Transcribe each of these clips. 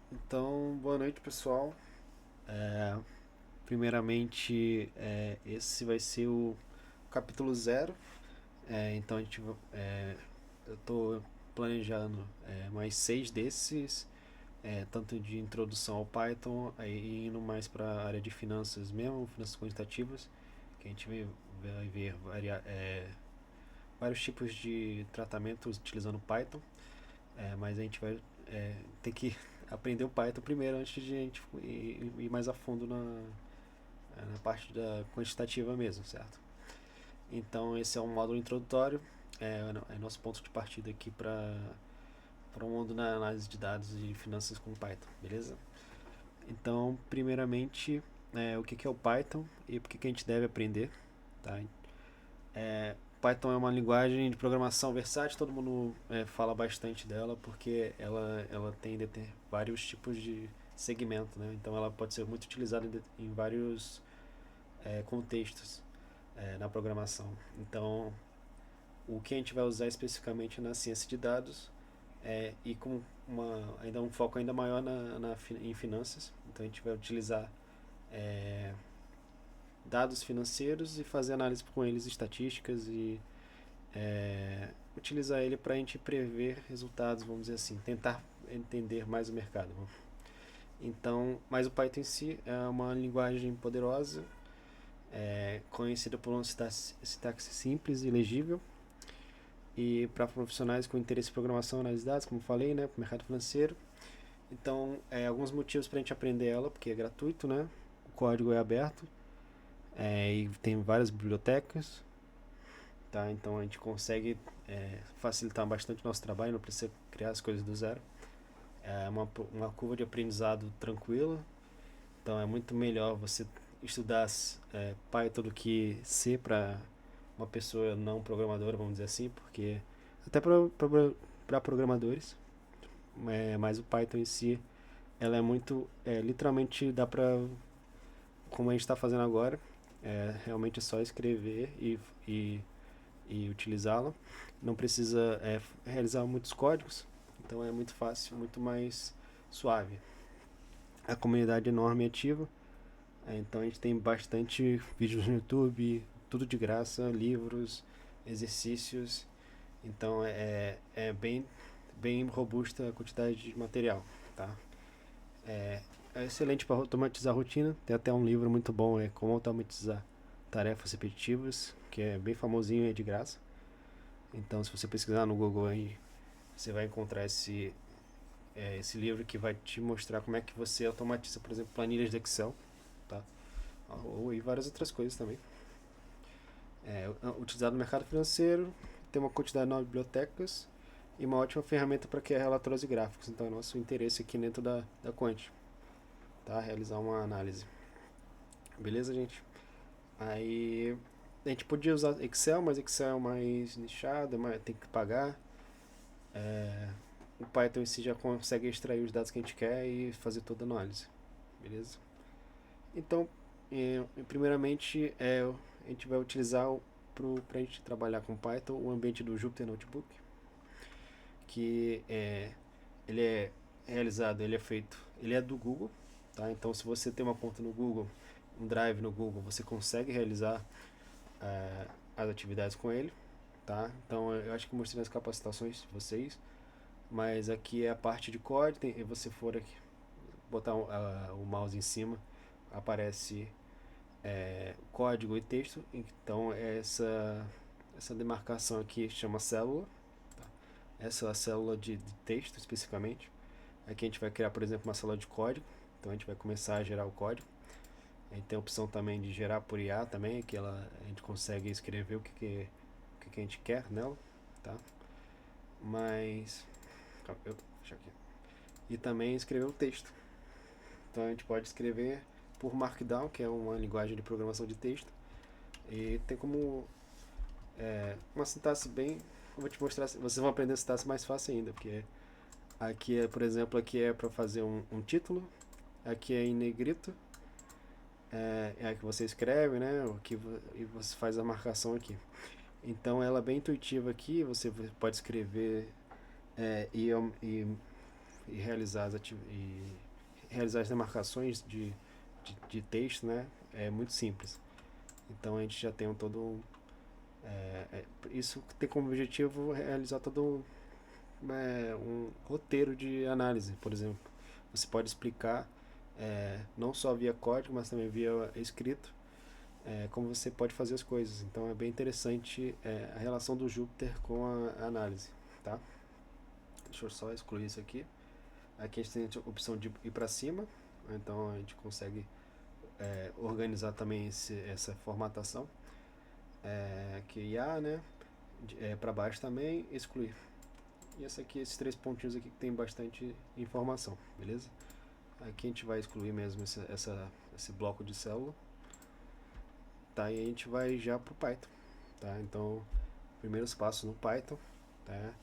Então, boa noite, pessoal. É, Primeiramente, esse vai ser o capítulo zero. Então, eu estou planejando mais seis desses, tanto de introdução ao Python, aí indo mais para a área de finanças mesmo, finanças quantitativas, que a gente vai ver vários tipos de tratamentos utilizando Python. Mas a gente vai ter que aprender o Python primeiro antes de a gente ir mais a fundo na parte da quantitativa mesmo, certo? Então esse é um módulo introdutório, é nosso ponto de partida aqui para o mundo na análise de dados e finanças com Python, beleza? Então, primeiramente, o que é o Python e por que a gente deve aprender, tá? Python é uma linguagem de programação versátil, todo mundo fala bastante dela porque ela tem vários tipos de segmento, né? Então ela pode ser muito utilizada em vários contextos na programação. Então o que a gente vai usar especificamente na ciência de dados e com ainda um foco ainda maior em finanças. Então a gente vai utilizar é, dados financeiros e fazer análise com eles, estatísticas e utilizar ele para a gente prever resultados, vamos dizer assim, tentar entender mais o mercado. Então, mas o Python em si é uma linguagem poderosa, conhecida por uma sintaxe simples e legível, e para profissionais com interesse em programação e análise de dados, como falei, né, para o mercado financeiro. Então, alguns motivos para a gente aprender ela, porque é gratuito, né, o código é aberto, e tem várias bibliotecas, tá? Então a gente consegue facilitar bastante o nosso trabalho, não precisa criar as coisas do zero. É uma curva de aprendizado tranquila, então é muito melhor você estudar Python do que C para uma pessoa não programadora, vamos dizer assim, porque até para programadores, mas o Python em si, ela é muito, literalmente dá para, como a gente está fazendo agora, realmente é só escrever e utilizá-la. Não precisa realizar muitos códigos, então é muito fácil, muito mais suave. A comunidade é enorme e ativa, então a gente tem bastante vídeos no YouTube, tudo de graça, livros, exercícios, então é bem robusta a quantidade de material, tá? É excelente para automatizar a rotina, tem até um livro muito bom, Como Automatizar Tarefas Repetitivas, que é bem famosinho e é de graça. Então, se você pesquisar no Google aí, você vai encontrar esse livro que vai te mostrar como é que você automatiza, por exemplo, planilhas de Excel, tá? Ou e várias outras coisas também. Utilizado no mercado financeiro, tem uma quantidade enorme de bibliotecas e uma ótima ferramenta para criar relatórios e gráficos. Então, é nosso interesse aqui dentro da Quant, tá? Realizar uma análise. Beleza, gente? Aí a gente podia usar Excel, mas Excel é mais nichado, tem que pagar. O Python em si já consegue extrair os dados que a gente quer e fazer toda a análise. Beleza? Então, primeiramente, a gente vai utilizar para a gente trabalhar com Python o ambiente do Jupyter Notebook, que ele é ele é feito, ele é do Google, tá? Então, se você tem uma conta no Google, um Drive no Google, você consegue realizar as atividades com ele, tá? Então, eu acho que eu mostrei nas capacitações de vocês, mas aqui é a parte de código, e você for aqui, botar o mouse em cima, aparece código e texto. Então essa demarcação aqui chama célula, tá? Essa é a célula de texto especificamente. Aqui a gente vai criar, por exemplo, uma célula de código, então a gente vai começar a gerar o código. A gente tem a opção também de gerar por IA também, que a gente consegue escrever o que a gente quer nela, tá? Mas deixa aqui. E também escrever o texto. Então a gente pode escrever por Markdown, que é uma linguagem de programação de texto, e tem como uma sintaxe bem. Eu vou te mostrar, vocês vão aprender a sintaxe mais fácil ainda, porque aqui por exemplo, aqui é para fazer um título, aqui é em negrito, é que você escreve, né? E você faz a marcação aqui. Então ela é bem intuitiva aqui, você pode escrever e e realizar as demarcações de texto, né, é muito simples. Então a gente já tem isso tem como objetivo realizar todo um roteiro de análise, por exemplo. Você pode explicar não só via código, mas também via escrito, como você pode fazer as coisas. Então é bem interessante a relação do Jupyter com a análise, tá? Deixa eu só excluir isso aqui. Aqui a gente tem a opção de ir para cima, então a gente consegue organizar também essa formatação. Aqui IA, né? Para baixo também, excluir. E esses 3 pontinhos aqui que tem bastante informação, beleza? Aqui a gente vai excluir mesmo esse bloco de célula. Tá, e a gente vai já pro Python, tá? Então, primeiros passos no Python, tá?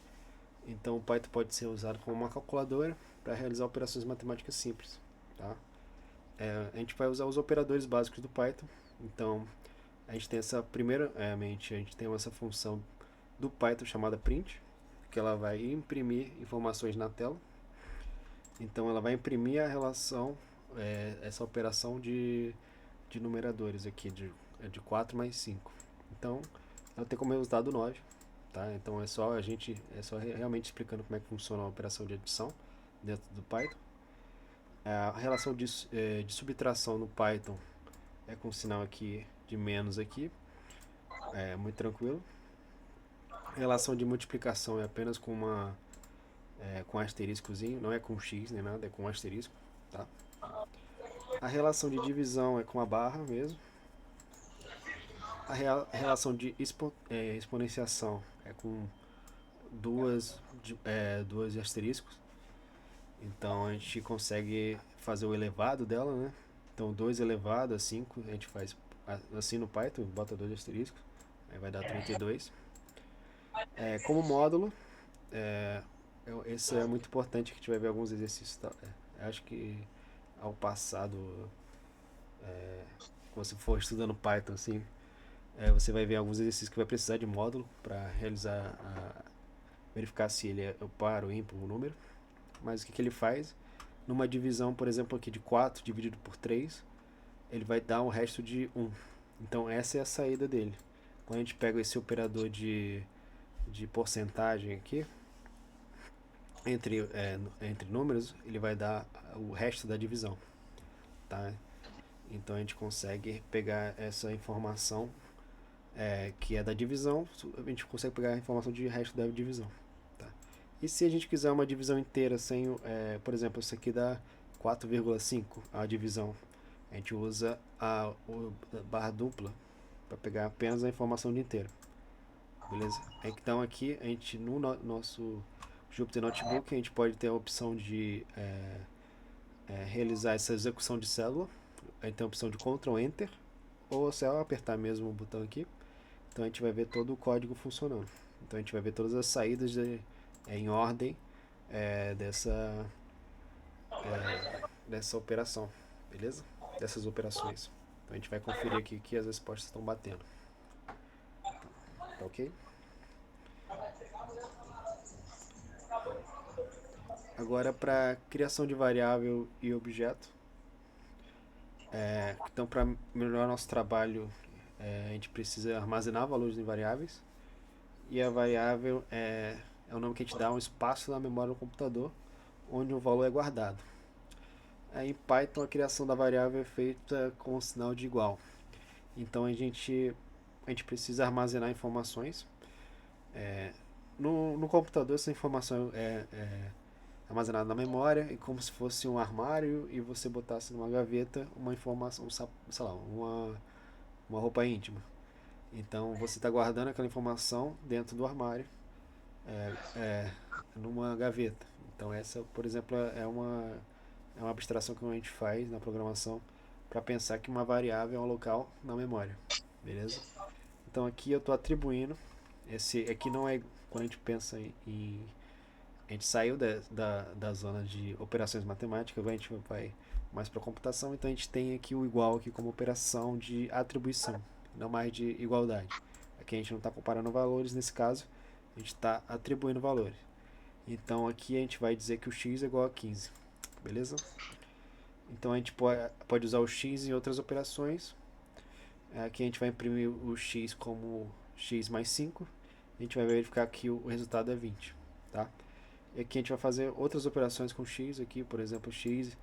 Então, o Python pode ser usado como uma calculadora para realizar operações matemáticas simples, tá? A gente vai usar os operadores básicos do Python. Então, a gente tem a gente tem essa função do Python chamada print, que ela vai imprimir informações na tela. Então, ela vai imprimir a relação, essa operação de numeradores aqui, de 4 mais 5. Então, ela tem como resultado 9. Tá? Então é só realmente explicando como é que funciona a operação de adição dentro do Python. A relação de subtração no Python é com o sinal aqui de menos aqui, é muito tranquilo. A relação de multiplicação é apenas com com um asteriscozinho, não é com x nem nada, é com um asterisco, tá? A relação de divisão é com a barra mesmo. A relação de exponenciação é com duas asteriscos. Então a gente consegue fazer o elevado dela, né? Então 2 elevado a 5, a gente faz assim no Python, bota 2 asteriscos, aí vai dar 32. Como módulo, esse é muito importante, que a gente vai ver alguns exercícios. Acho que ao passado, quando você for estudando Python, assim, você vai ver alguns exercícios que vai precisar de módulo para realizar, verificar se ele é par ou ímpar o número. Mas o que ele faz? Numa divisão, por exemplo, aqui de 4 dividido por 3, ele vai dar um resto de 1. Então essa é a saída dele. Quando a gente pega esse operador de porcentagem aqui, entre números, ele vai dar o resto da divisão. Tá? Então a gente consegue pegar essa informação que é da divisão, a gente consegue pegar a informação de resto da divisão. Tá? E se a gente quiser uma divisão inteira sem, por exemplo, isso aqui dá 4,5 a divisão, a gente usa a barra dupla para pegar apenas a informação de inteiro. Beleza? Então aqui a gente no nosso Jupyter Notebook a gente pode ter a opção de realizar essa execução de célula. Aí tem a opção de Ctrl Enter, ou só apertar mesmo o botão aqui. Então a gente vai ver todo o código funcionando. Então a gente vai ver todas as saídas em ordem dessa operação, beleza? Dessas operações. Então a gente vai conferir aqui que as respostas estão batendo. Tá ok? Agora para criação de variável e objeto. Então para melhorar nosso trabalho, a gente precisa armazenar valores em variáveis. E a variável é o nome que a gente dá a um espaço na memória do computador onde o valor é guardado. Em Python a criação da variável é feita com o sinal de igual. Então a gente precisa armazenar informações. No computador essa informação é armazenada na memória, e como se fosse um armário e você botasse numa gaveta uma informação, sei lá, uma roupa íntima. Então você está guardando aquela informação dentro do armário, numa gaveta. Então essa, por exemplo, é uma abstração que a gente faz na programação para pensar que uma variável é um local na memória, beleza? Então aqui eu estou atribuindo, aqui não é quando a gente pensa a gente saiu da zona de operações matemáticas, agora a gente vai mais para computação, então a gente tem aqui o igual aqui como operação de atribuição, não mais de igualdade. Aqui a gente não está comparando valores, nesse caso a gente está atribuindo valores. Então aqui a gente vai dizer que o x é igual a 15, beleza? Então a gente pode usar o x em outras operações. Aqui a gente vai imprimir o x como x mais 5. A gente vai verificar que o resultado é 20, tá? E aqui a gente vai fazer outras operações com x aqui, por exemplo, x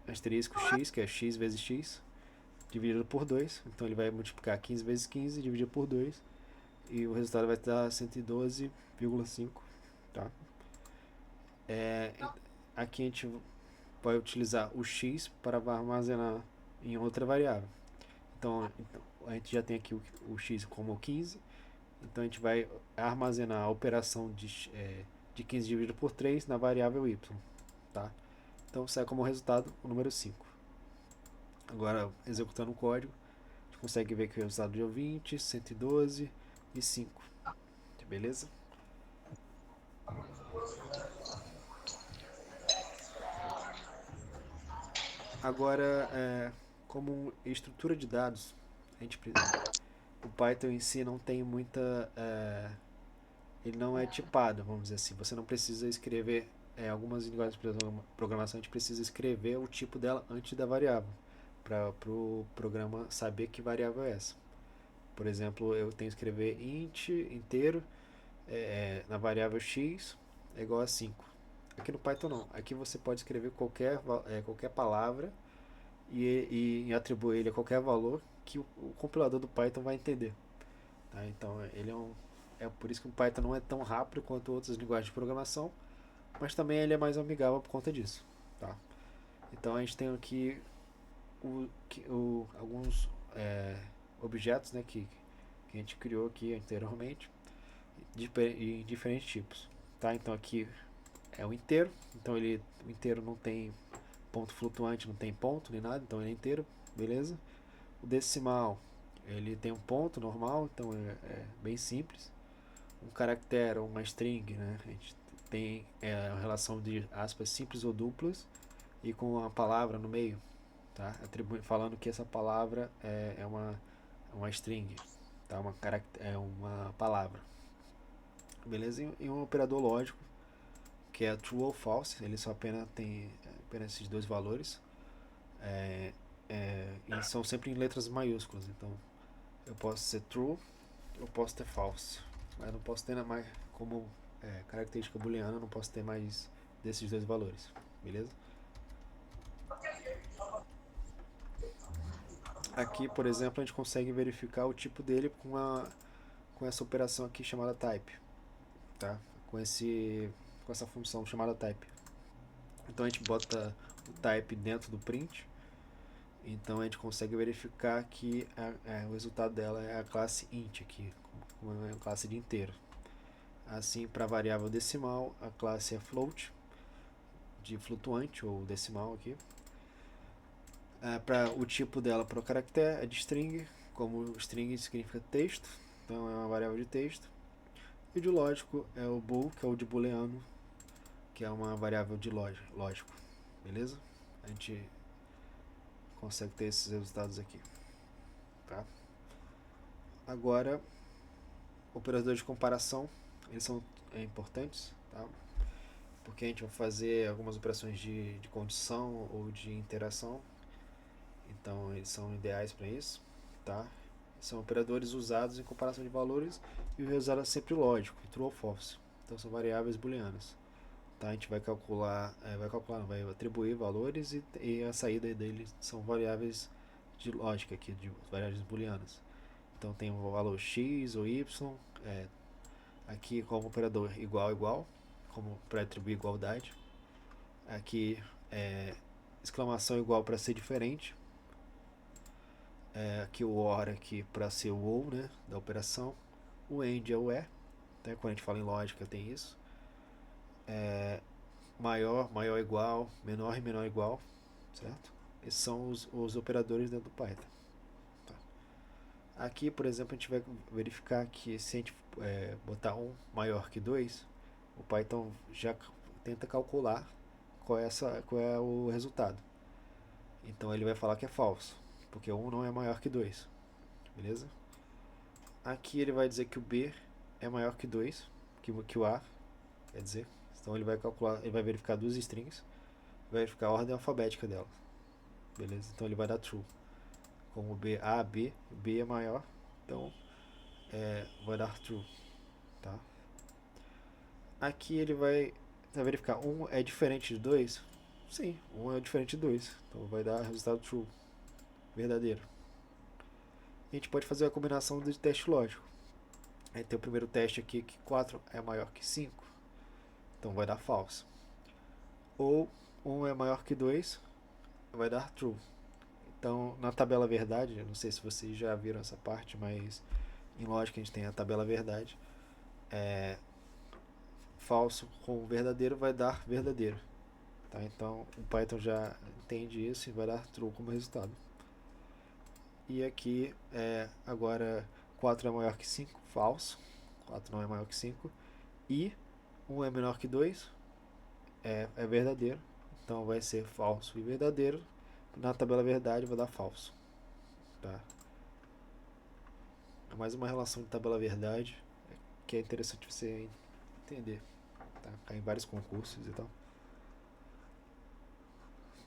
asterisco x, que é x vezes x, dividido por 2. Então ele vai multiplicar 15 vezes 15, dividido por 2, e o resultado vai dar 112,5, tá? Aqui a gente vai utilizar o x para armazenar em outra variável. Então a gente já tem aqui o x como 15, então a gente vai armazenar a operação de 15 dividido por 3 na variável y, tá? Então sai como resultado o número 5. Agora, executando o código, a gente consegue ver que o resultado deu 20, 112 e 5, beleza? Agora, como estrutura de dados, a gente, o Python em si não tem muita... ele não é tipado, vamos dizer assim. Você não precisa escrever... algumas linguagens de programação a gente precisa escrever o tipo dela antes da variável, para o programa saber que variável é essa. Por exemplo, eu tenho que escrever int inteiro na variável x é igual a 5. Aqui no Python não. Aqui você pode escrever qualquer palavra e atribuir ele a qualquer valor que o compilador do Python vai entender. Tá? Então ele é por isso que o Python não é tão rápido quanto outras linguagens de programação, mas também ele é mais amigável por conta disso. Tá? Então a gente tem aqui alguns objetos, né, que a gente criou aqui anteriormente em diferentes tipos. Tá? Então aqui é o inteiro, então o inteiro não tem ponto flutuante, não tem ponto nem nada, então ele é inteiro, beleza? O decimal, ele tem um ponto normal, então é bem simples. Um caractere ou uma string, né? A gente tem a relação de aspas simples ou duplas e com uma palavra no meio, tá? Falando que essa palavra é uma string, tá? É uma palavra, beleza? E um operador lógico, que é true ou false, ele só apenas tem apenas esses dois valores, e são sempre em letras maiúsculas, então eu posso ser true, eu posso ter false, mas não posso ter mais como característica booleana, não posso ter mais desses dois valores, beleza? Aqui, por exemplo, a gente consegue verificar o tipo dele com essa operação aqui chamada type, tá? Com essa função chamada type. Então a gente bota o type dentro do print, então a gente consegue verificar que o resultado dela é a classe int aqui, como é uma classe de inteiro. Assim, para a variável decimal, a classe é float, de flutuante ou decimal aqui. Para o tipo dela, para o caractere, é de string, como string significa texto, então é uma variável de texto. E de lógico é o bool, que é o de booleano, que é uma variável de lógico, beleza? A gente consegue ter esses resultados aqui, tá? Agora, operadores de comparação, eles são importantes, tá? Porque a gente vai fazer algumas operações de condição ou de interação, então eles são ideais para isso, tá? São operadores usados em comparação de valores e o resultado é sempre lógico, true ou false. Então são variáveis booleanas. Tá? A gente vai vai atribuir valores e a saída deles são variáveis de lógica aqui, de variáveis booleanas. Então tem o valor x ou y, aqui como operador igual, como para atribuir igualdade. Aqui exclamação igual para ser diferente. Aqui o OR aqui para ser o OU, né, da operação. O AND é o E, né, quando a gente fala em lógica tem isso. Maior igual, menor e menor igual, certo? Esses são os operadores dentro do Python. Tá. Aqui, por exemplo, a gente vai verificar que se a gente botar 1 maior que 2, o Python já tenta calcular qual é o resultado. Então ele vai falar que é falso, porque 1 não é maior que 2, beleza? Aqui ele vai dizer que o B é maior que 2, que o A, quer dizer. Então ele vai calcular, ele vai verificar duas strings, vai verificar a ordem alfabética dela, beleza? Então ele vai dar true, como B, A, B, B é maior, então vai dar true, tá? Aqui ele vai verificar um é diferente de 2. Sim, um é diferente de 2, então vai dar resultado true, verdadeiro. A gente pode fazer a combinação de teste lógico. Aí tem o primeiro teste aqui que 4 é maior que 5, então vai dar false. Ou 1 é maior que 2, vai dar true. Então, na tabela verdade, eu não sei se vocês já viram essa parte, mas em lógica a gente tem a tabela verdade. Falso com verdadeiro vai dar verdadeiro. Tá? Então, o Python já entende isso e vai dar true como resultado. E aqui, agora 4 é maior que 5, falso. 4 não é maior que 5. E 1 é menor que 2, é verdadeiro. Então vai ser falso e verdadeiro. Na tabela verdade vai dar falso. Tá? É mais uma relação de tabela verdade que é interessante você entender. Tá? Cai em vários concursos e tal.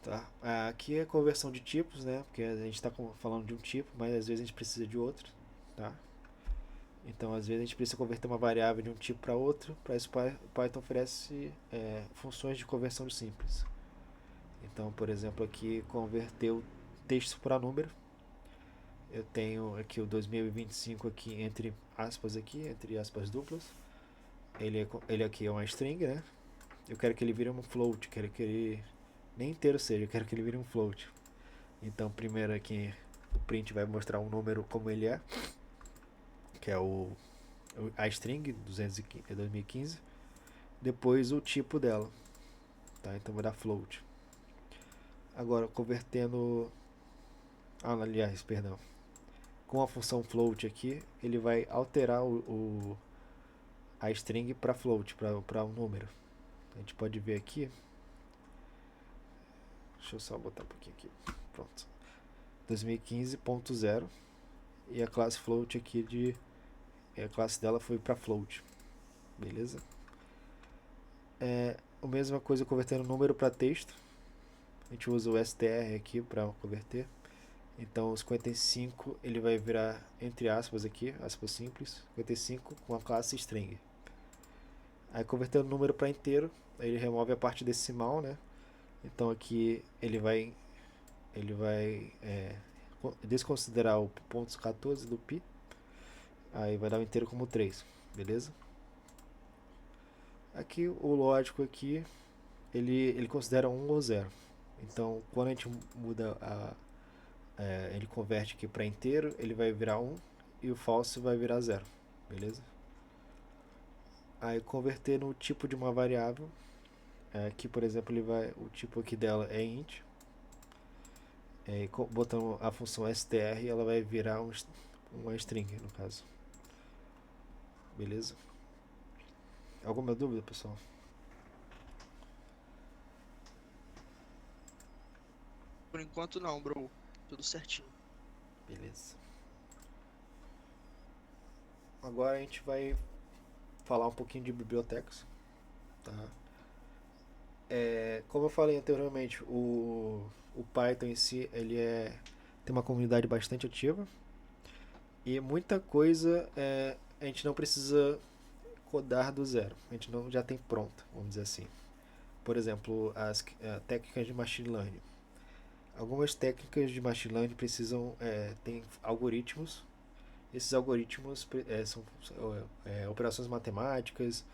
Tá? Aqui é conversão de tipos, né? Porque a gente está falando de um tipo, mas às vezes a gente precisa de outro. Tá? Então, às vezes a gente precisa converter uma variável de um tipo para outro. Para isso, o Python oferece funções de conversão simples. Então, por exemplo, aqui converter o texto para número. Eu tenho aqui o 2025 aqui entre aspas duplas. Ele aqui é uma string, né? Eu quero que ele vire um float, quero que ele nem inteiro seja, eu quero que ele vire um float. Então, primeiro aqui o print vai mostrar um número como ele é, que é a string 2015. Depois o tipo dela, tá? Então vou dar float. Agora convertendo, aliás, perdão, com a função float aqui, ele vai alterar a string para float, para um número. A gente pode ver aqui. Deixa eu só botar um pouquinho aqui. Pronto. 2015.0 e a classe float aqui a classe dela foi para float. Beleza? A mesma coisa convertendo número para texto. A gente usa o str aqui para converter. Então o 55 ele vai virar entre aspas aqui, aspas simples, 55 com a classe string. Aí convertendo o número para inteiro, aí ele remove a parte decimal, né? Então aqui ele vai desconsiderar o ponto 14 do pi. Aí vai dar o inteiro como 3, beleza? Aqui o lógico aqui ele considera 1 ou 0. Então quando a gente muda ele converte aqui para inteiro, ele vai virar 1 e o falso vai virar 0, beleza? Aí converter no tipo de uma variável, aqui por exemplo o tipo aqui dela é int, botando a função str ela vai virar uma string no caso, beleza? Alguma dúvida, pessoal? Por enquanto não, bro. Tudo certinho. Beleza. Agora a gente vai falar um pouquinho de bibliotecas, tá? Como eu falei anteriormente, o Python em si tem uma comunidade bastante ativa e muita coisa a gente não precisa codar do zero, a gente não já tem pronta, vamos dizer assim. Por exemplo, as técnicas de machine learning. Algumas técnicas de machine learning precisam tem algoritmos. Esses algoritmos são operações matemáticas,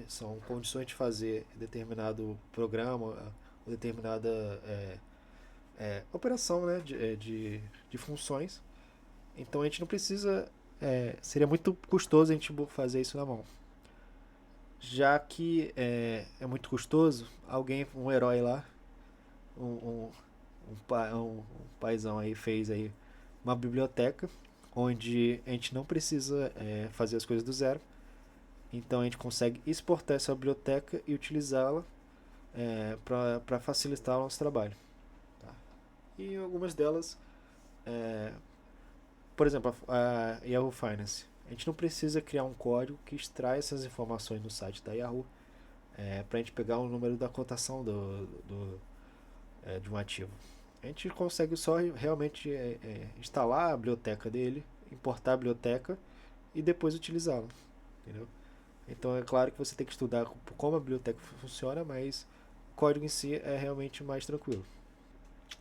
são condições de fazer determinado programa ou determinada operação, né, de funções. Então a gente não precisa. Seria muito custoso a gente fazer isso na mão. Já que muito custoso, um herói lá, um paizão aí fez aí uma biblioteca onde a gente não precisa fazer as coisas do zero. Então a gente consegue exportar essa biblioteca e utilizá-la para facilitar o nosso trabalho. Tá? E algumas delas, por exemplo, a Yahoo Finance. A gente não precisa criar um código que extrai essas informações no site da Yahoo para a gente pegar o número da cotação de um ativo. A gente consegue só realmente instalar a biblioteca dele, importar a biblioteca e depois utilizá-la, entendeu? Então é claro que você tem que estudar como a biblioteca funciona, mas o código em si é realmente mais tranquilo.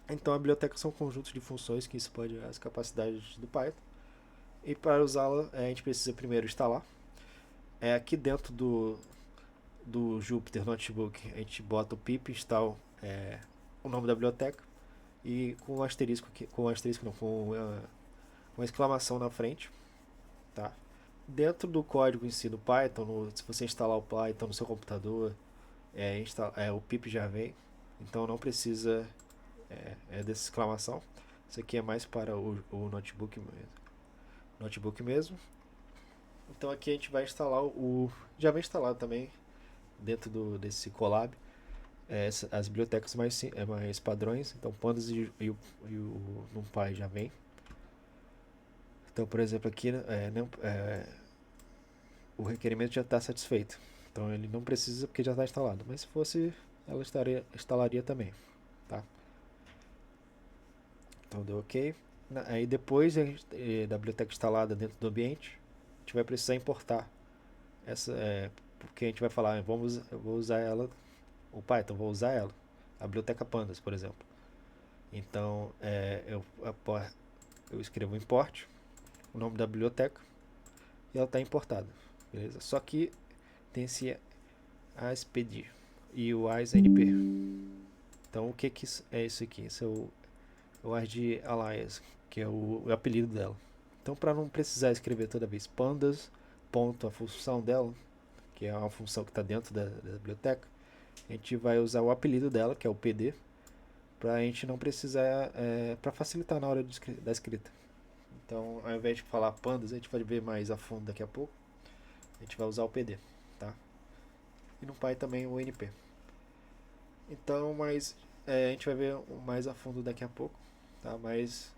Então a biblioteca são conjuntos de funções que expandem as capacidades do Python. E para usá-la a gente precisa primeiro instalar. Aqui dentro do Jupyter Notebook a gente bota o pip install, o nome da biblioteca, e com um asterisco, com uma exclamação na frente, tá? Dentro do código em si do Python, se você instalar o Python no seu computador, o pip já vem, então não precisa dessa exclamação. Isso aqui é mais para o notebook mesmo. Então aqui a gente vai instalar já vem instalado também dentro desse Colab as bibliotecas mais padrões. Então pandas e o NumPy já vem. Então, por exemplo, aqui o requerimento já está satisfeito. Então ele não precisa porque já está instalado. Mas se fosse, ela instalaria também. Tá? Então deu ok. Aí depois da biblioteca instalada dentro do ambiente, a gente vai precisar importar essa, porque a gente vai falar, eu vou usar ela, o Python, vou usar ela, a biblioteca Pandas, por exemplo. Então eu escrevo import, o nome da biblioteca, e ela está importada, beleza? Só que tem esse ASPD e o ASNP. Então o que é isso aqui? Isso é o ASD Alias, que é o apelido dela. Então, para não precisar escrever toda vez pandas, ponto a função dela, que é uma função que está dentro da biblioteca, a gente vai usar o apelido dela, que é o PD, para a gente não precisar, para facilitar na hora da escrita. Então, ao invés de falar pandas, a gente vai ver mais a fundo daqui a pouco, a gente vai usar o PD, tá? E no Py também o NP. Então, mas a gente vai ver mais a fundo daqui a pouco, tá? Mas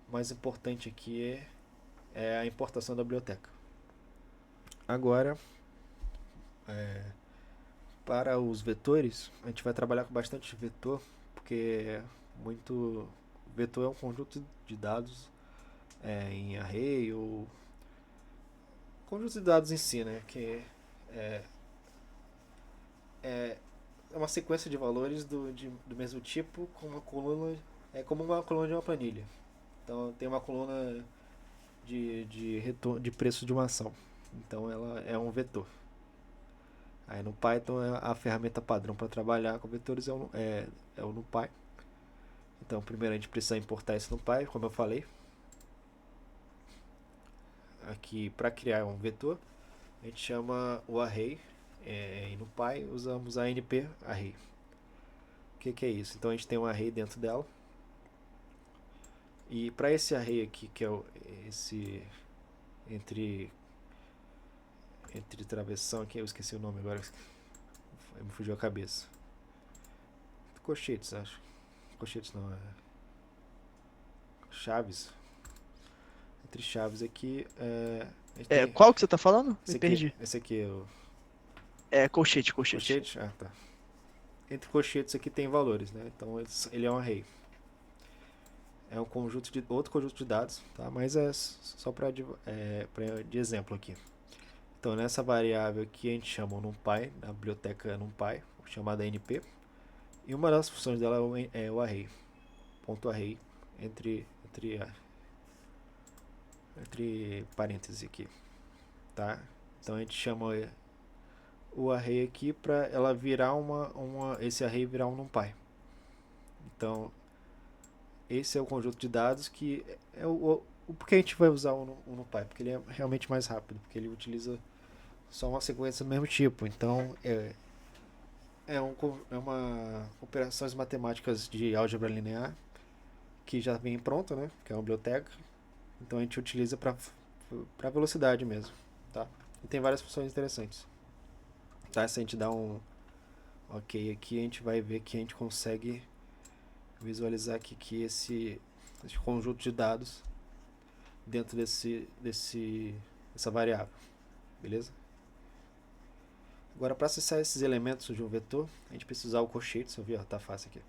o mais importante aqui é a importação da biblioteca. Agora, para os vetores, a gente vai trabalhar com bastante vetor, porque vetor é um conjunto de dados em array ou conjunto de dados em si, né? Que é uma sequência de valores do mesmo tipo com uma coluna, como uma coluna de uma planilha. Então tem uma coluna de preço de uma ação. Então ela é um vetor. Aí no Python a ferramenta padrão para trabalhar com vetores é o NumPy. Então primeiro a gente precisa importar esse NumPy, como eu falei. Aqui para criar um vetor, a gente chama o array. E no Py usamos a np array. O que é isso? Então a gente tem um array dentro dela. E para esse array aqui, que é esse entre travessão aqui, eu esqueci o nome agora, me fugiu a cabeça. Colchetes, acho. Colchetes não, chaves. Entre chaves aqui, Qual que você tá falando? Me perdi. perdi. Esse aqui é o Colchete. colchete. Ah, tá. Entre colchetes aqui tem valores, né? Então ele é um array. É um outro conjunto de dados, tá? Mas é só de exemplo aqui. Então nessa variável aqui a gente chama o NumPy, a biblioteca NumPy, chamada np, e uma das funções dela é o array, ponto array, entre parênteses aqui, tá? Então a gente chama o array aqui para ela virar esse array virar um NumPy. Então esse é o conjunto de dados que é por que a gente vai usar o NumPy? Porque ele é realmente mais rápido, porque ele utiliza só uma sequência do mesmo tipo. Então uma operações matemáticas de álgebra linear que já vem pronta, né? Que é uma biblioteca. Então a gente utiliza para velocidade mesmo, tá? E tem várias funções interessantes. Tá? Se a gente dá um ok aqui, a gente vai ver que a gente consegue visualizar aqui que esse conjunto de dados dentro desse essa variável, beleza? Agora, para acessar esses elementos de um vetor, a gente precisa usar o colchetes, eu vi, ó, tá fácil aqui.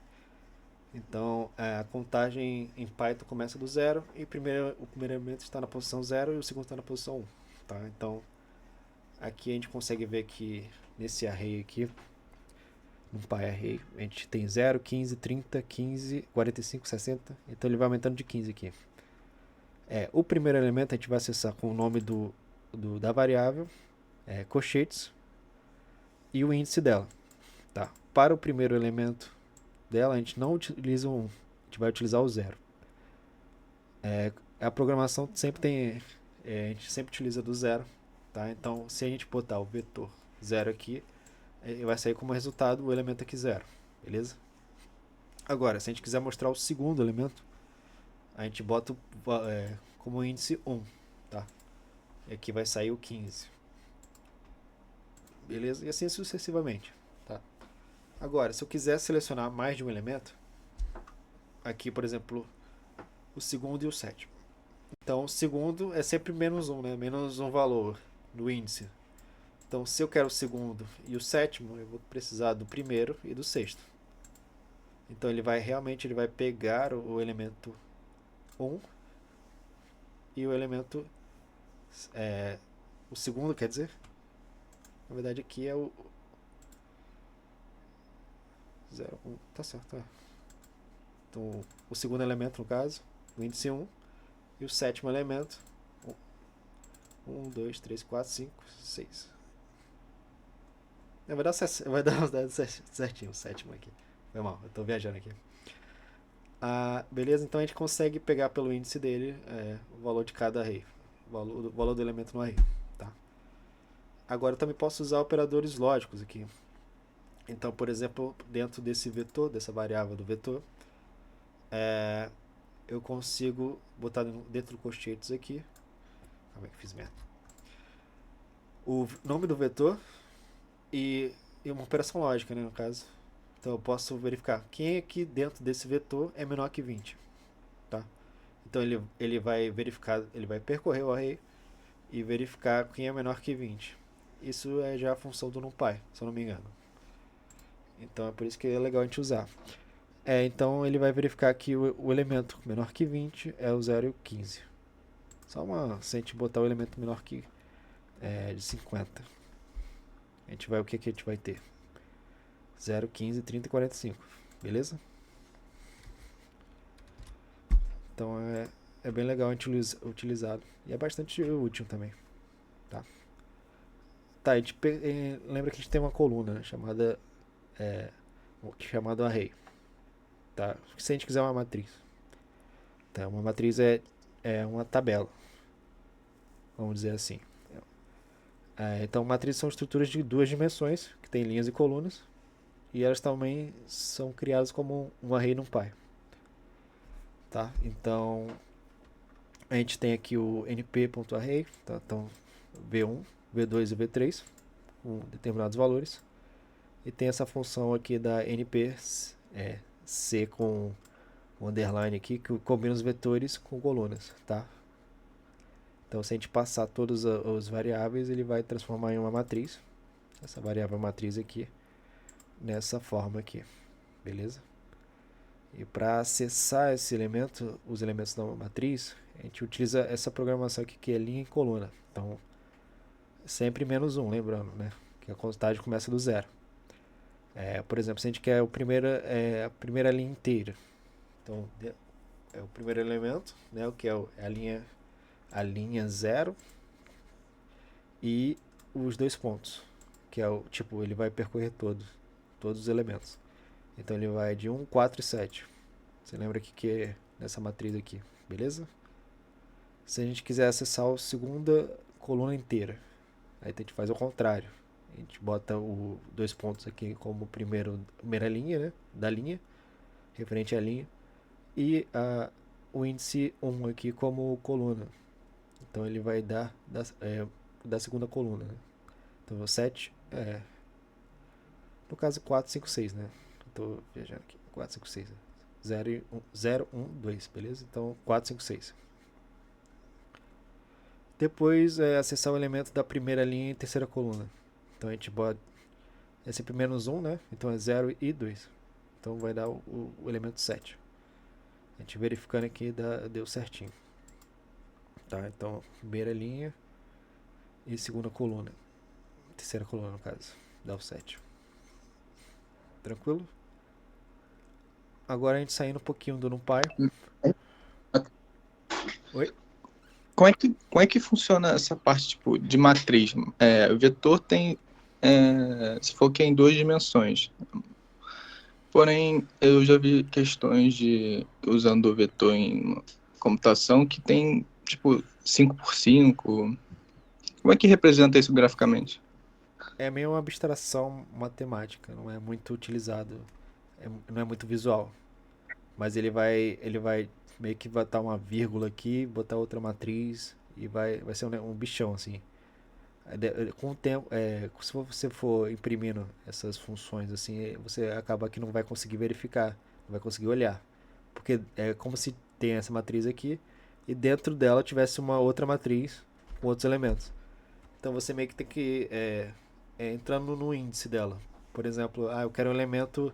Então, a contagem em Python começa do zero e o primeiro elemento está na posição 0 e o segundo está na posição 1. Tá? Então, aqui a gente consegue ver que nesse array aqui, no PyArray, a gente tem 0, 15, 30, 15, 45, 60. Então, ele vai aumentando de 15 aqui. O primeiro elemento a gente vai acessar com o nome da variável, colchetes, e o índice dela. Tá? Para o primeiro elemento dela, a gente não utiliza um, a gente vai utilizar o 0. A programação sempre tem, a gente sempre utiliza do 0. Tá? Então, se a gente botar o vetor 0 aqui, vai sair como resultado o elemento aqui 0. Beleza? Agora, se a gente quiser mostrar o segundo elemento, a gente bota como índice 1. Tá? E aqui vai sair o 15. Beleza? E assim sucessivamente. Tá? Agora, se eu quiser selecionar mais de um elemento, aqui, por exemplo, o segundo e o sétimo. Então, o segundo é sempre menos um, né? Menos um valor no índice. Então, se eu quero o segundo e o sétimo, eu vou precisar do primeiro e do sexto. Então, ele vai pegar o elemento 1 e o elemento... o segundo, quer dizer? Na verdade, aqui é o 0, 1. Tá certo, tá. Então, o segundo elemento, no caso, o índice 1, e o sétimo elemento, 1, 2, 3, 4, 5, 6. Vai dar os dados certinho, o sétimo aqui. Foi mal, eu tô viajando aqui. Beleza, então a gente consegue pegar pelo índice dele o valor de cada array, o valor do elemento no array. Tá? Agora eu também posso usar operadores lógicos aqui. Então, por exemplo, dentro desse vetor, dessa variável do vetor, eu consigo botar dentro do colchetes aqui. Como é que fiz merda? O nome do vetor e uma operação lógica, né, no caso. Então eu posso verificar quem aqui dentro desse vetor é menor que 20. Tá? Então ele vai verificar, ele vai percorrer o array e verificar quem é menor que 20. Isso é já a função do NumPy, se eu não me engano. Então é por isso que é legal a gente usar. Então ele vai verificar que o elemento menor que 20 é o 0 e o 15. Se a gente botar o elemento menor que de 50, o que a gente vai ter? 0, 15, 30 e 45. Beleza? Então é bem legal a gente utilizado. E é bastante útil também. Tá? A gente lembra que a gente tem uma coluna, né, chamada array. Tá? Se a gente quiser uma matriz. Tá? Uma matriz é uma tabela. Vamos dizer assim. Então, matrizes são estruturas de duas dimensões, que tem linhas e colunas. E elas também são criadas como um array NumPy. Tá? Então, a gente tem aqui o np.array, tá? Então V1, V2 e V3, com determinados valores. E tem essa função aqui da np c com o underline aqui, que combina os vetores com colunas. Tá? Então, se a gente passar todos os variáveis, ele vai transformar em uma matriz. Essa variável matriz aqui, nessa forma aqui. Beleza? E para acessar esse elemento, os elementos da matriz, a gente utiliza essa programação aqui que é linha e coluna. Então, sempre menos 1, lembrando, né? Que a contagem começa do 0. Por exemplo, se a gente quer a primeira linha inteira. Então, é o primeiro elemento, né? O que é a linha 0 e os dois pontos, que é ele vai percorrer todos os elementos. Então ele vai de 1, 4 e 7. Você lembra que é nessa matriz aqui, beleza? Se a gente quiser acessar a segunda coluna inteira, aí a gente faz o contrário. A gente bota os dois pontos aqui como primeira linha, né, da linha, referente à linha, e o índice 1 aqui como coluna. Então ele vai dar da segunda coluna, né? Então 7 no caso 4, 5, 6, né? Estou viajando aqui. 4, 5, 6. 0, 1, 2, beleza? Então 4, 5, 6. Depois é acessar o elemento da primeira linha e terceira coluna. Então a gente bota. É sempre menos 1, né? Então é 0 e 2. Então vai dar o elemento 7. A gente verificando aqui deu certinho. Tá? Então, primeira linha e segunda coluna. Terceira coluna, no caso. Dá o 7. Tranquilo? Agora a gente saindo um pouquinho do NumPy. Oi? Como é que funciona essa parte, tipo, de matriz? O vetor tem, se for que é em duas dimensões. Porém, eu já vi questões de usando o vetor em computação que tem, tipo, 5 por 5. Como é que representa isso graficamente? É meio uma abstração matemática, não é muito utilizado, não é muito visual. Mas ele vai meio que botar uma vírgula aqui, botar outra matriz e vai ser um bichão assim. Com o tempo, se você for imprimindo essas funções assim, você acaba que não vai conseguir verificar, não vai conseguir olhar. Porque é como se tem essa matriz aqui e dentro dela tivesse uma outra matriz com outros elementos. Então você meio que tem que entrando no índice dela. Por exemplo, eu quero um elemento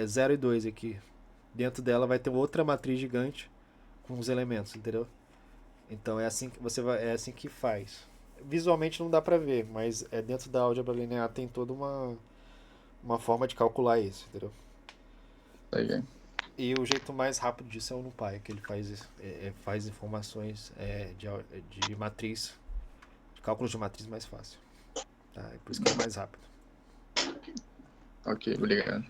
0 e 2 aqui. Dentro dela vai ter outra matriz gigante com os elementos, entendeu? Então é assim que é assim que faz. Visualmente não dá pra ver, mas dentro da álgebra linear tem toda uma forma de calcular isso, entendeu? Aí, E o jeito mais rápido disso é o NumPy, que ele faz informações de matriz, de cálculos de matriz mais fácil. Tá? É por isso que é mais rápido. ok, obrigado.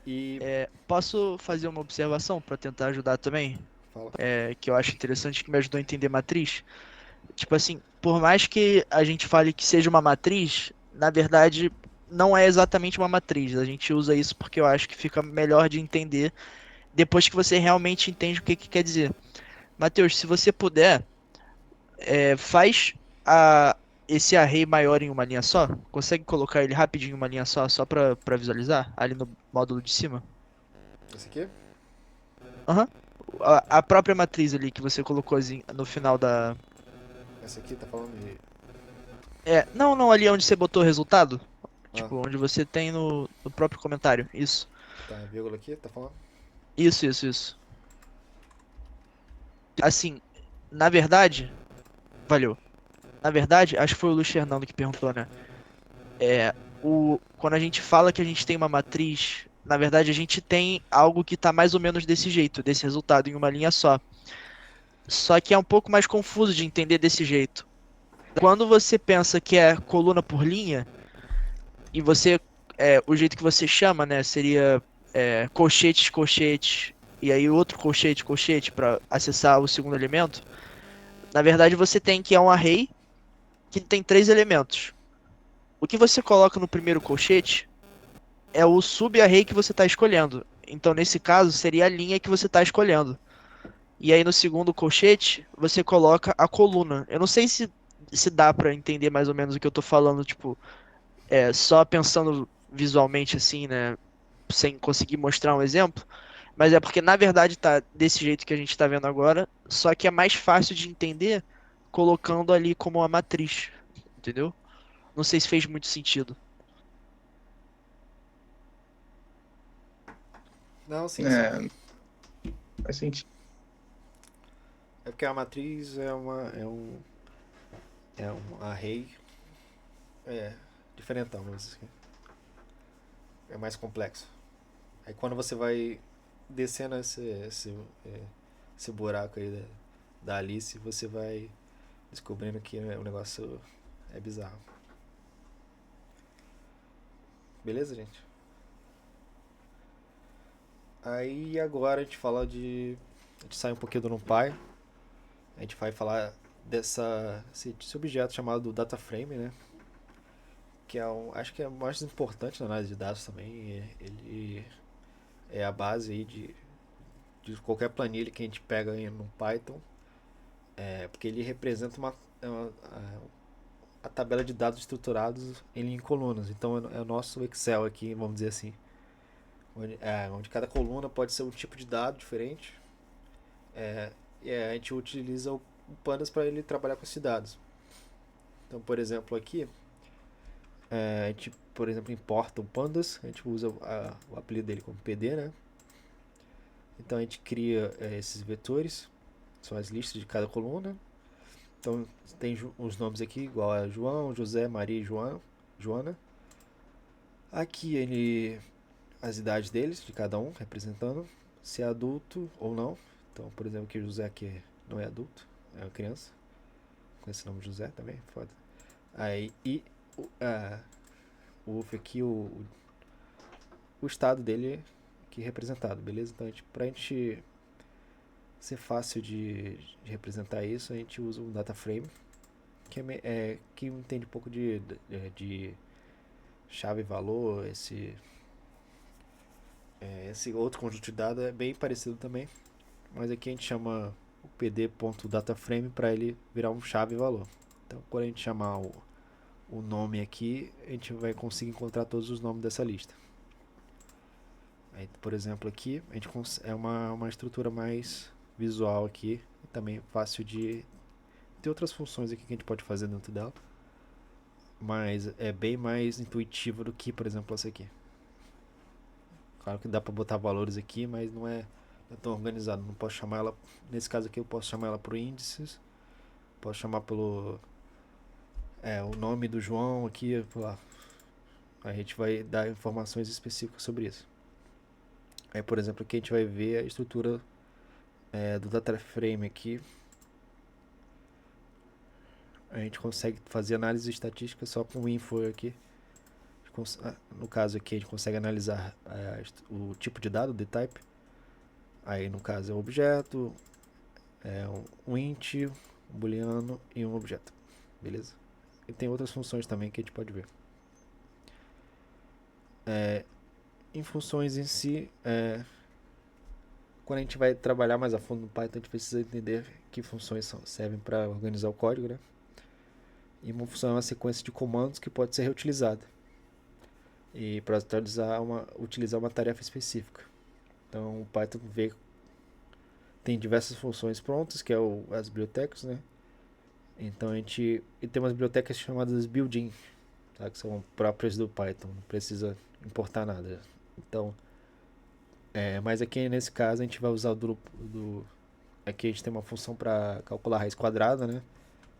E Posso fazer uma observação para tentar ajudar também? fala. Que eu acho interessante, que me ajudou a entender matriz. Tipo assim, por mais que a gente fale que seja uma matriz, na verdade não é exatamente uma matriz. A gente usa isso porque eu acho que fica melhor de entender depois que você realmente entende o que que quer dizer. Matheus, se você puder, faz a, esse array maior em uma linha só. Consegue colocar ele rapidinho em uma linha só para visualizar ali no módulo de cima? Esse aqui? Aham. A própria matriz ali que você colocou assim, no final da. Esse aqui tá falando de. Não, não, ali onde você botou o resultado. Ah, Tipo, onde você tem no próprio comentário. Isso. tá, a vírgula aqui, tá falando? Isso. Assim, na verdade. Valeu. Na verdade, acho que foi o Luiz Fernando que perguntou, né? Quando a gente fala que a gente tem uma matriz, na verdade a gente tem algo que tá mais ou menos desse jeito, desse resultado em uma linha só. Só que é um pouco mais confuso de entender desse jeito. Quando você pensa que é coluna por linha, e o jeito que você chama, né, seria colchetes, colchetes, e aí outro colchete, colchete, para acessar o segundo elemento. Na verdade, você tem que é um array que tem três elementos. O que você coloca no primeiro colchete é o sub-array que você está escolhendo. Então, nesse caso, seria a linha que você está escolhendo. E aí, no segundo colchete, você coloca a coluna. Eu não sei se dá para entender mais ou menos o que eu tô falando, tipo, só pensando visualmente assim, né? Sem conseguir mostrar um exemplo. Mas é porque, na verdade, tá desse jeito que a gente tá vendo agora, só que é mais fácil de entender colocando ali como uma matriz. Entendeu? Não sei se fez muito sentido. Não, sim. É, faz sentido. É porque a matriz é um array diferentão, mas é mais complexo. Aí quando você vai descendo esse buraco aí da Alice, você vai descobrindo que o negócio é bizarro. Beleza, gente? Aí agora a gente fala de. A gente sai um pouquinho do NumPy. A gente vai falar desse objeto chamado data frame, né? Que acho que é o mais importante na análise de dados também. Ele é a base aí de qualquer planilha que a gente pega no Python, porque ele representa a tabela de dados estruturados em colunas. Então é o nosso Excel aqui, vamos dizer assim, onde cada coluna pode ser um tipo de dado diferente. E a gente utiliza um pandas para ele trabalhar com esses dados. Então, por exemplo, aqui, a gente, por exemplo, importa o pandas, a gente usa o apelido dele como PD, né? Então a gente cria esses vetores, são as listas de cada coluna. Então tem os nomes aqui igual a João, José, Maria e Joana. Aqui as idades deles, de cada um, representando se é adulto ou não. Então, por exemplo, aqui o José aqui não é adulto, é uma criança. Com esse nome José também, foda. Aí, e o UF aqui, o estado dele aqui representado, beleza? Então, pra gente ser fácil de representar isso, a gente usa um data frame, que entende um pouco de chave e valor. Esse outro conjunto de dados é bem parecido também, mas aqui a gente chama o pd.dataframe para ele virar um chave e valor. Então, quando a gente chamar o nome aqui, a gente vai conseguir encontrar todos os nomes dessa lista. Aí, por exemplo, aqui a gente é uma estrutura mais visual aqui, e também fácil de ter outras funções aqui que a gente pode fazer dentro dela, mas é bem mais intuitivo do que, por exemplo, essa aqui. Claro que dá para botar valores aqui, mas não é tão organizado. Não posso chamar ela, nesse caso aqui eu posso chamar ela por índices, posso chamar pelo o nome do João aqui, lá. A gente vai dar informações específicas sobre isso. Aí, por exemplo, aqui a gente vai ver a estrutura do data frame aqui. A gente consegue fazer análise estatística só com o info aqui. No caso aqui a gente consegue analisar o tipo de dado, the type. Aí no caso é um objeto, um int, um booleano e um objeto. Beleza? E tem outras funções também que a gente pode ver. Em funções em si, quando a gente vai trabalhar mais a fundo no Python, a gente precisa entender que funções servem para organizar o código, né? E uma função é uma sequência de comandos que pode ser reutilizada e para utilizar uma tarefa específica. Então o Python tem diversas funções prontas, que é as bibliotecas, né? Então a gente tem umas bibliotecas chamadas built-in, tá? Que são próprias do Python, não precisa importar nada. Então, mas aqui nesse caso a gente vai usar aqui a gente tem uma função para calcular a raiz quadrada, né?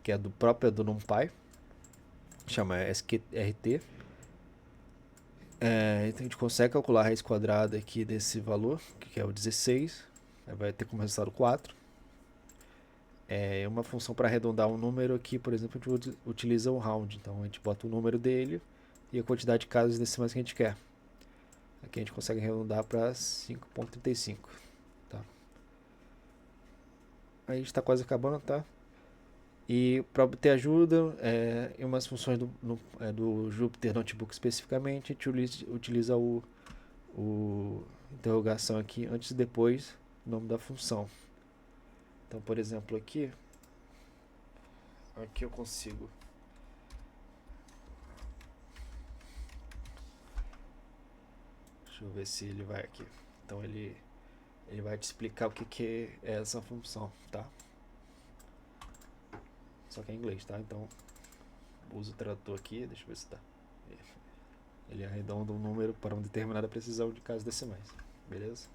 Que é própria do NumPy, chama sqrt. Então a gente consegue calcular a raiz quadrada aqui desse valor, que é o 16, vai ter como resultado 4. É uma função para arredondar um número aqui, por exemplo, a gente utiliza o round, então a gente bota o número dele e a quantidade de casas decimais que a gente quer. Aqui a gente consegue arredondar para 5.35, tá? Aí a gente está quase acabando, tá? E para obter ajuda em umas funções do Jupyter Notebook especificamente, a gente utiliza o interrogação aqui antes e depois do nome da função. Então, por exemplo, aqui eu consigo deixa eu ver se ele vai aqui. Então ele vai te explicar o que é essa função, tá? Só que é em inglês, tá? Então uso o tradutor aqui, deixa eu ver se tá. Ele arredonda um número para uma determinada precisão de casas decimais, beleza?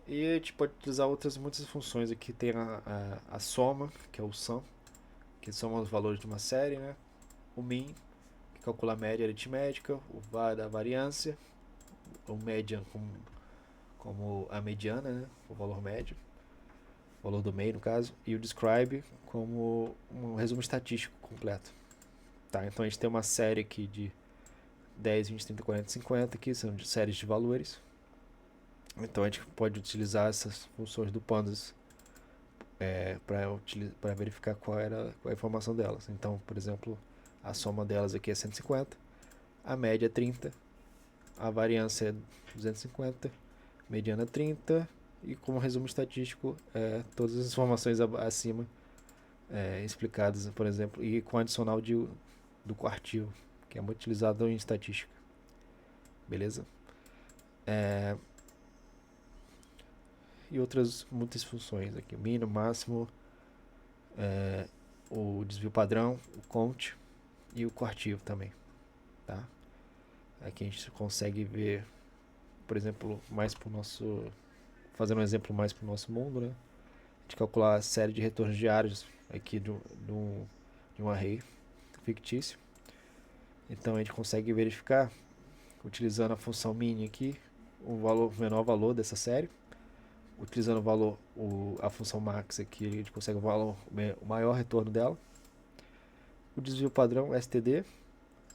E a gente pode utilizar muitas funções aqui. Tem a soma, que é o sum, que soma os valores de uma série, né? O min, que calcula a média aritmética. O var da variância. O median como a mediana, né? O valor médio. O valor do meio, no caso. E o describe como um resumo estatístico completo. Tá, então a gente tem uma série aqui de 10, 20, 30, 40, 50, que são de séries de valores. Então a gente pode utilizar essas funções do pandas para verificar qual é a informação delas. Então, por exemplo, a soma delas aqui é 150, a média é 30, a variância é 250, mediana 30, e como resumo estatístico, todas as informações acima explicadas, por exemplo, e com adicional do quartil, que é muito utilizado em estatística. Beleza? e outras muitas funções aqui. O mínimo, máximo, o desvio padrão, o count e o coartivo também, tá? Aqui a gente consegue ver, por exemplo, mais para o nosso, fazendo um exemplo mais para o nosso mundo, né? A gente calcular a série de retornos diários aqui de um array fictício. Então a gente consegue verificar, utilizando a função min aqui, o menor valor dessa série. Utilizando a função max aqui, a gente consegue o maior retorno dela. O desvio padrão, std.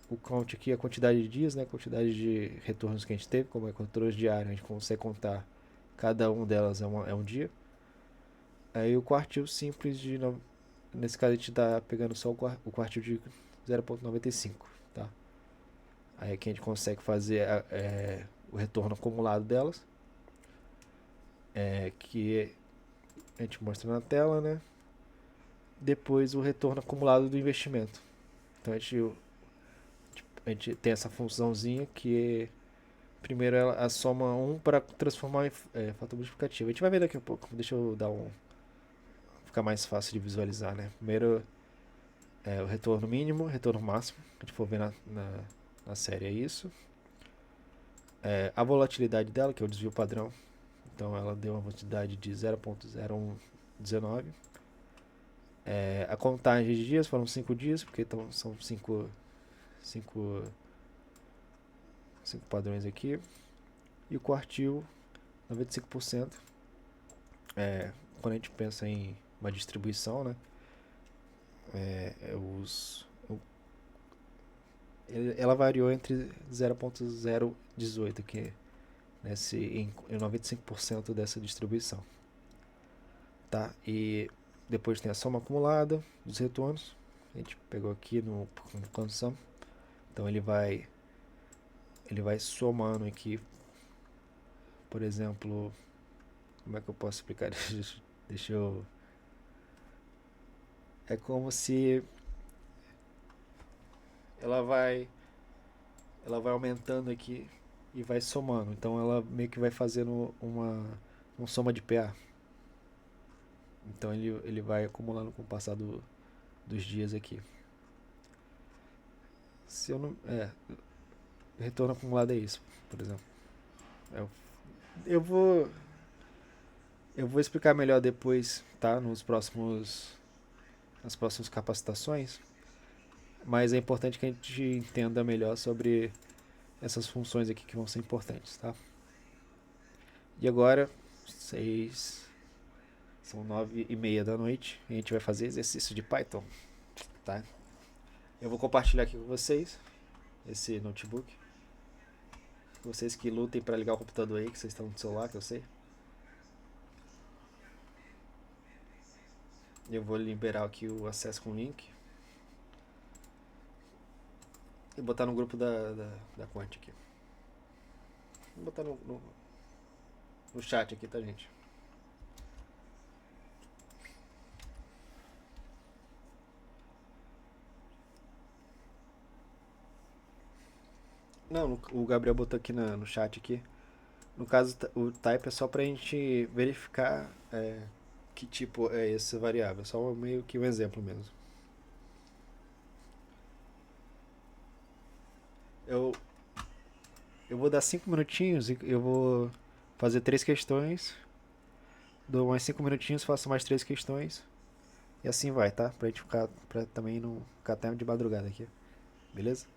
O count aqui, a quantidade de dias, né? A quantidade de retornos que a gente teve, como é controle diário, a gente consegue contar cada um delas é um dia. Aí o quartil simples, nesse caso a gente está pegando só o quartil de 0.95, tá? Aí aqui a gente consegue fazer o retorno acumulado delas, que a gente mostra na tela, né? Depois o retorno acumulado do investimento. Então a gente tem essa funçãozinha que primeiro ela soma 1 para transformar em fator multiplicativo. A gente vai ver daqui a pouco. Deixa eu dar ficar mais fácil de visualizar, né? Primeiro o retorno mínimo, retorno máximo. A gente for ver na série é isso. A volatilidade dela, que é o desvio padrão. Então ela deu uma volatilidade de 0.0119. A contagem de dias foram 5 dias, porque são 5 padrões aqui. E o quartil, 95%. Quando a gente pensa em uma distribuição, né? Ela variou entre 0.018 aqui, em 95% dessa distribuição, tá? E depois tem a soma acumulada dos retornos. A gente pegou aqui no condição. Então ele vai somando aqui, por exemplo, como é que eu posso explicar? Deixa eu... É como se ela vai aumentando aqui e vai somando. Então ela meio que vai fazendo uma soma de PA. Então ele vai acumulando com o passar dos dias aqui. Se eu não... retorno acumulado é isso, por exemplo. Eu vou explicar melhor depois, tá? Nas próximas capacitações. Mas é importante que a gente entenda melhor sobre essas funções aqui que vão ser importantes, tá? E agora, são 9:30 da noite. A gente vai fazer exercício de Python, tá? Eu vou compartilhar aqui com vocês esse notebook. Vocês que lutem para ligar o computador aí, que vocês estão no celular, que eu sei. Eu vou liberar aqui o acesso com o link. E botar no grupo da Quant aqui. Vou botar no chat aqui, tá, gente? Não, o Gabriel botou aqui no chat aqui. No caso, o type é só pra gente verificar que tipo é essa variável. Só meio que um exemplo mesmo. Eu vou dar 5 minutinhos e eu vou fazer 3 questões. Dou mais 5 minutinhos, faço mais 3 questões. E assim vai, tá? Pra gente também não ficar até de madrugada aqui. Beleza?